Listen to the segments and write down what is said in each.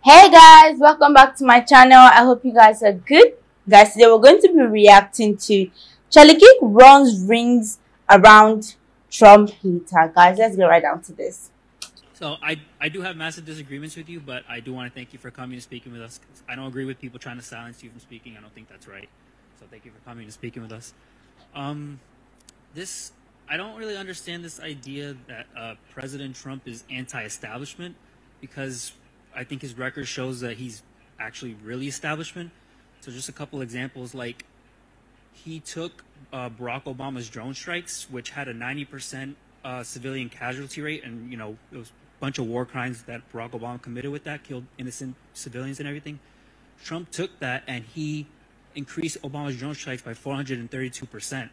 Hey guys, welcome back to my channel. I hope you guys are good. Guys, today we're going to be reacting to Charlie Kirk runs rings around Trump hater. Guys, let's get right down to this. So I do have massive disagreements with you, but I do want to thank you for coming and speaking with us. I don't agree with people trying to silence you from speaking. I don't think that's right. So thank you for coming and speaking with us. I don't really understand this idea that President Trump is anti-establishment, because I think his record shows that he's actually really establishment. So just a couple examples, like he took Barack Obama's drone strikes, which had a 90% civilian casualty rate, and it was a bunch of war crimes that Barack Obama committed with that, killed innocent civilians and everything. Trump took that and he increased Obama's drone strikes by 432%.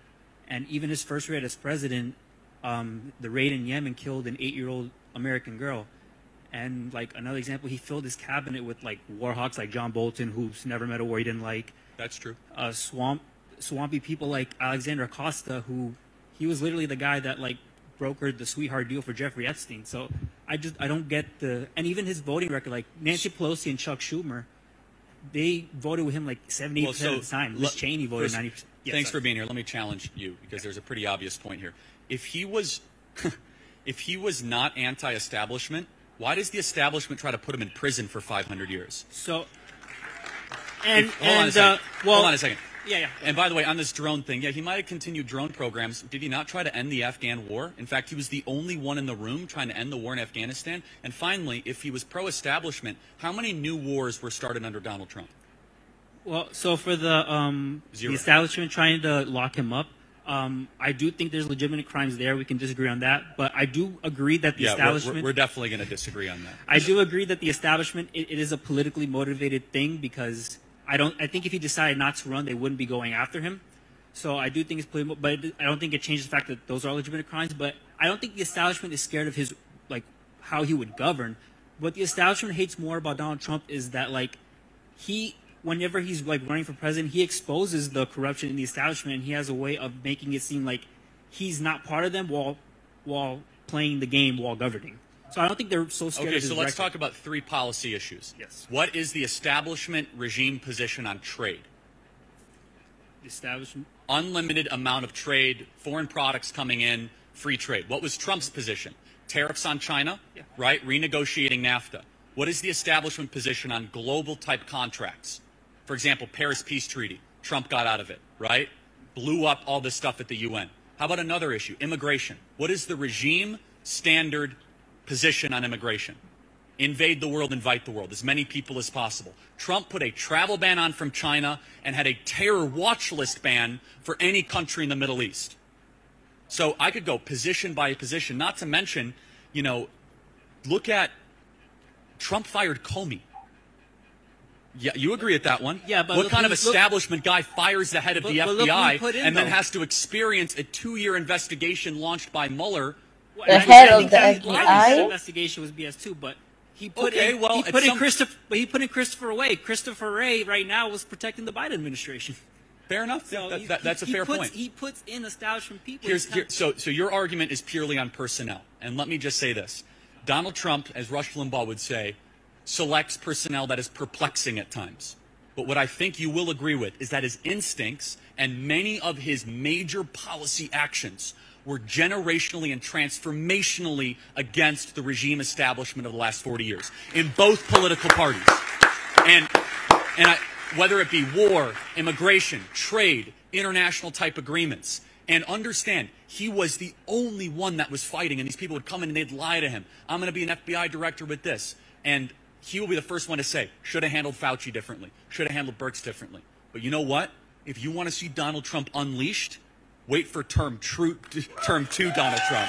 And even his first raid as president, the raid in Yemen killed an 8-year-old American girl. And like another example, he filled his cabinet with like war hawks like John Bolton, who's never met a war he didn't like. That's true. Swampy people like Alexander Acosta, who he was literally the guy that like brokered the sweetheart deal for Jeffrey Epstein. So I don't get and even his voting record, like Nancy Pelosi and Chuck Schumer, they voted with him like 78% of the time. Liz Cheney voted 90%. Yeah, thanks for being here. Let me challenge you, because there's a pretty obvious point here. If he was not anti-establishment, why does the establishment try to put him in prison for 500 years? So, hold on a second. Yeah. And by the way, on this drone thing, yeah, he might have continued drone programs. Did he not try to end the Afghan war? In fact, he was the only one in the room trying to end the war in Afghanistan. And finally, if he was pro-establishment, how many new wars were started under Donald Trump? Well, so for the establishment trying to lock him up, I do think there's legitimate crimes there. We can disagree on that, but I do agree that the establishment... We're definitely going to disagree on that. I do agree that the establishment, it is a politically motivated thing, because I think if he decided not to run, they wouldn't be going after him. So I do think it's political, but I don't think it changes the fact that those are legitimate crimes. But I don't think the establishment is scared of his, like, how he would govern. What the establishment hates more about Donald Trump is that, like, whenever he's like running for president, he exposes the corruption in the establishment, and he has a way of making it seem like he's not part of them while playing the game while governing. So I don't think they're so scared of his so let's talk about 3 policy issues. Yes. What is the establishment regime position on trade? The establishment? Unlimited amount of trade, foreign products coming in, free trade. What was Trump's position? Tariffs on China, right? Renegotiating NAFTA. What is the establishment position on global type contracts? For example, Paris Peace Treaty. Trump got out of it, right? Blew up all this stuff at the UN. How about another issue? Immigration. What is the regime standard position on immigration? Invade the world, invite the world, as many people as possible. Trump put a travel ban on from China and had a terror watch list ban for any country in the Middle East. So I could go position by position, not to mention, look at Trump fired Comey. Yeah, you agree with that one. Yeah, but what kind of establishment guy fires the head of the FBI and then has to experience a 2-year investigation launched by Mueller? The head of the FBI? The investigation was BS too, but he put in Christopher Wray. Christopher Wray right now was protecting the Biden administration. Fair enough. So that's a fair point. He puts in establishment people. So your argument is purely on personnel. And let me just say this. Donald Trump, as Rush Limbaugh would say, selects personnel that is perplexing at times. But what I think you will agree with is that his instincts and many of his major policy actions were generationally and transformationally against the regime establishment of the last 40 years in both political parties. And whether it be war, immigration, trade, international type agreements. And understand, he was the only one that was fighting, and these people would come in and they'd lie to him. I'm going to be an FBI director with this. And he will be the first one to say, should have handled Fauci differently, should have handled Birx differently. But you know what? If you want to see Donald Trump unleashed, wait for term 2 Donald Trump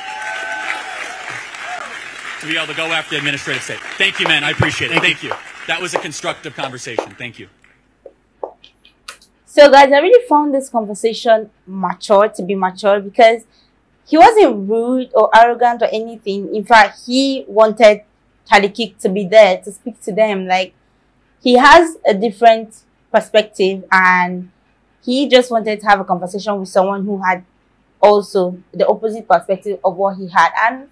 to be able to go after the administrative state. Thank you, man. I appreciate it. Thank you. That was a constructive conversation. Thank you. So guys, I really found this conversation to be mature, because he wasn't rude or arrogant or anything. In fact, he wanted Charlie Kirk to be there to speak to them. Like, he has a different perspective, and he just wanted to have a conversation with someone who had also the opposite perspective of what he had. And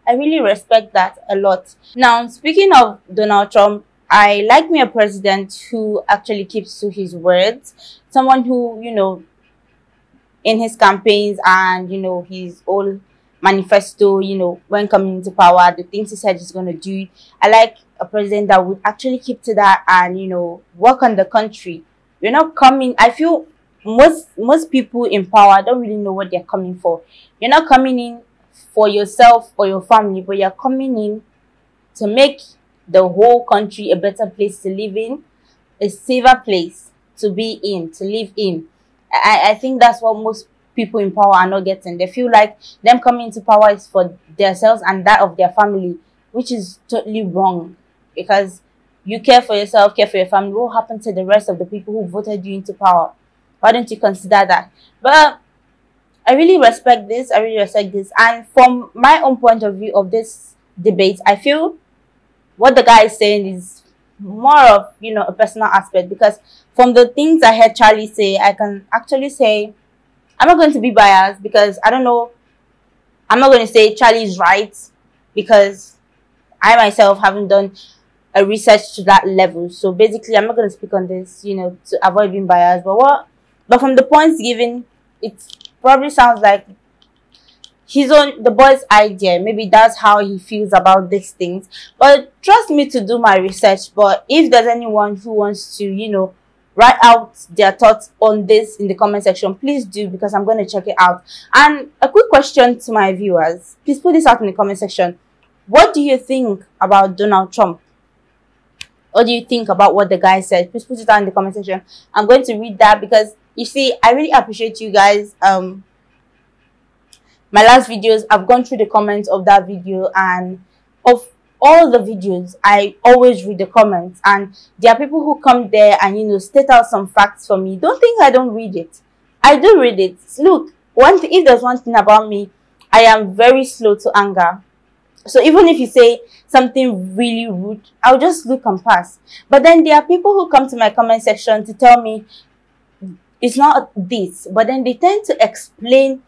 I really respect that a lot. Now, speaking of Donald Trump I like me a president who actually keeps to his words, someone who, you know, in his campaigns and, you know, his whole manifesto, you know, when coming into power, the things he said he's going to do. I like a president that would actually keep to that and, you know, work on the country. You're not coming, I feel most people in power don't really know what they're coming for. You're not coming in for yourself or your family, but you're coming in to make the whole country a better place to live in, a safer place to be in, to live in. I think that's what most people in power are not getting. They feel like them coming into power is for themselves and that of their family, which is totally wrong. Because you care for yourself, care for your family. What happened to the rest of the people who voted you into power? Why don't you consider that? But I really respect this. I really respect this. And from my own point of view of this debate, I feel what the guy is saying is more of, you know, a personal aspect. Because from the things I heard Charlie say, I can actually say, I'm not going to be biased because I don't know. I'm not going to say Charlie's right because I myself haven't done a research to that level. So basically, I'm not going to speak on this, you know, to avoid being biased. But from the points given, it probably sounds like he's on the boy's idea. Maybe that's how he feels about these things. But trust me to do my research. But if there's anyone who wants to, you know, write out their thoughts on this in the comment section, please do, because I'm going to check it out. And a quick question to my viewers, please put this out in the comment section. What do you think about Donald Trump? What do you think about what the guy said? Please put it down in the comment section. I'm going to read that because, you see, I really appreciate you guys. My last videos, I've gone through the comments of that video, and of all the videos, I always read the comments, and there are people who come there and, you know, state out some facts for me. Don't think I don't read it. I do read it. Look, if there's one thing about me, I am very slow to anger. So even if you say something really rude, I'll just look and pass. But then there are people who come to my comment section to tell me it's not this, but then they tend to explain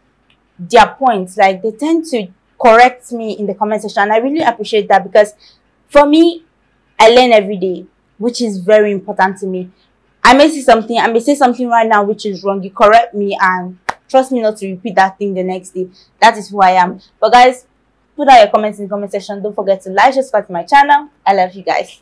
their points. Like, they tend to correct me in the comment section, and I really appreciate that, because for me, I learn every day, which is very important to me. I may say something right now which is wrong. You correct me and trust me not to repeat that thing the next day. That is who I am. But guys, put out your comments in the comment section. Don't forget to like, subscribe to my channel. I love you guys.